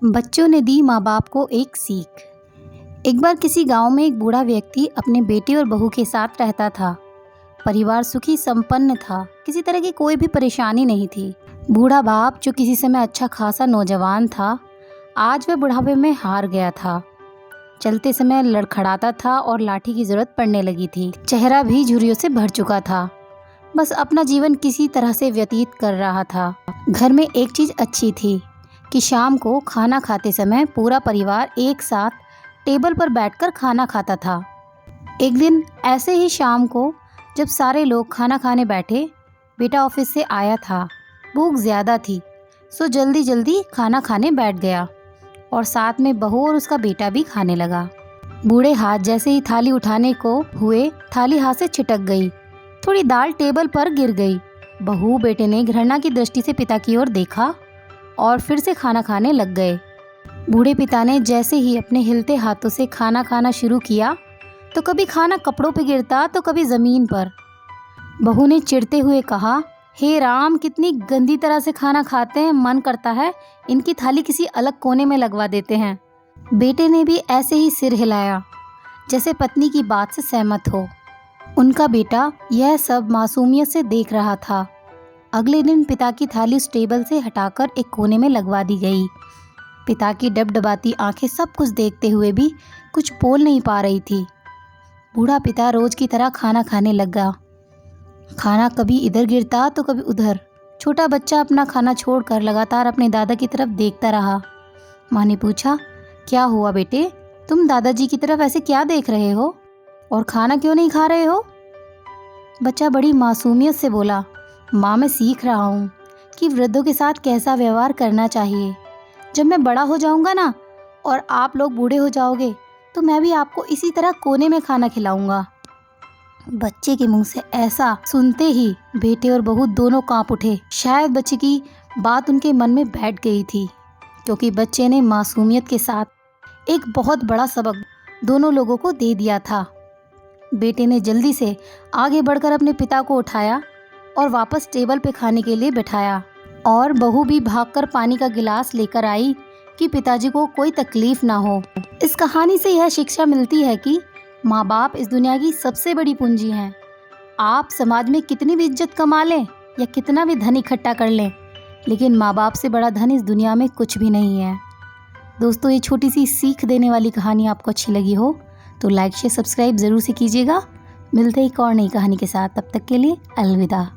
बच्चों ने दी माँ बाप को एक सीख। एक बार किसी गांव में एक बूढ़ा व्यक्ति अपने बेटे और बहू के साथ रहता था। परिवार सुखी संपन्न था, किसी तरह की कोई भी परेशानी नहीं थी। बूढ़ा बाप, जो किसी समय अच्छा खासा नौजवान था, आज वह बुढ़ापे में हार गया था। चलते समय लड़खड़ाता था और लाठी की जरूरत पड़ने लगी थी। चेहरा भी झुर्रियों से भर चुका था। बस अपना जीवन किसी तरह से व्यतीत कर रहा था। घर में एक चीज़ अच्छी थी कि शाम को खाना खाते समय पूरा परिवार एक साथ टेबल पर बैठकर खाना खाता था। एक दिन ऐसे ही शाम को जब सारे लोग खाना खाने बैठे, बेटा ऑफिस से आया था। भूख ज़्यादा थी, सो जल्दी जल्दी खाना खाने बैठ गया और साथ में बहू और उसका बेटा भी खाने लगा। बूढ़े हाथ जैसे ही थाली उठाने को हुए, थाली हाथ से छिटक गई। थोड़ी दाल टेबल पर गिर गई। बहू बेटे ने घृणा की दृष्टि से पिता की ओर देखा और फिर से खाना खाने लग गए। बूढ़े पिता ने जैसे ही अपने हिलते हाथों से खाना खाना शुरू किया, तो कभी खाना कपड़ों पर गिरता तो कभी ज़मीन पर। बहू ने चिढ़ते हुए कहा, हे राम, कितनी गंदी तरह से खाना खाते हैं, मन करता है इनकी थाली किसी अलग कोने में लगवा देते हैं। बेटे ने भी ऐसे ही सिर हिलाया, जैसे पत्नी की बात से सहमत हो। उनका बेटा यह सब मासूमियत से देख रहा था। अगले दिन पिता की थाली उस टेबल से हटाकर एक कोने में लगवा दी गई। पिता की डबडबाती आंखें सब कुछ देखते हुए भी कुछ बोल नहीं पा रही थी। बूढ़ा पिता रोज की तरह खाना खाने लगा। खाना कभी इधर गिरता तो कभी उधर। छोटा बच्चा अपना खाना छोड़कर लगातार अपने दादा की तरफ देखता रहा। माँ ने पूछा, क्या हुआ बेटे, तुम दादाजी की तरफ ऐसे क्या देख रहे हो और खाना क्यों नहीं खा रहे हो? बच्चा बड़ी मासूमियत से बोला, माँ, मैं सीख रहा हूँ कि वृद्धों के साथ कैसा व्यवहार करना चाहिए। जब मैं बड़ा हो जाऊँगा ना और आप लोग बूढ़े हो जाओगे, तो मैं भी आपको इसी तरह कोने में खाना खिलाऊंगा। बच्चे के मुंह से ऐसा सुनते ही बेटे और बहू दोनों कांप उठे। शायद बच्चे की बात उनके मन में बैठ गई थी, क्योंकि बच्चे ने मासूमियत के साथ एक बहुत बड़ा सबक दोनों लोगों को दे दिया था। बेटे ने जल्दी से आगे बढ़कर अपने पिता को उठाया और वापस टेबल पे खाने के लिए बिठाया, और बहू भी भागकर पानी का गिलास लेकर आई कि पिताजी को कोई तकलीफ ना हो। इस कहानी से यह शिक्षा मिलती है कि माँ बाप इस दुनिया की सबसे बड़ी पूंजी हैं। आप समाज में कितनी भी इज्जत कमा लें या कितना भी धन इकट्ठा कर लें, लेकिन माँ बाप से बड़ा धन इस दुनिया में कुछ भी नहीं है। दोस्तों, ये छोटी सी सीख देने वाली कहानी आपको अच्छी लगी हो तो लाइक शेयर सब्सक्राइब ज़रूर से कीजिएगा। मिलते हैं एक और नई कहानी के साथ, तब तक के लिए अलविदा।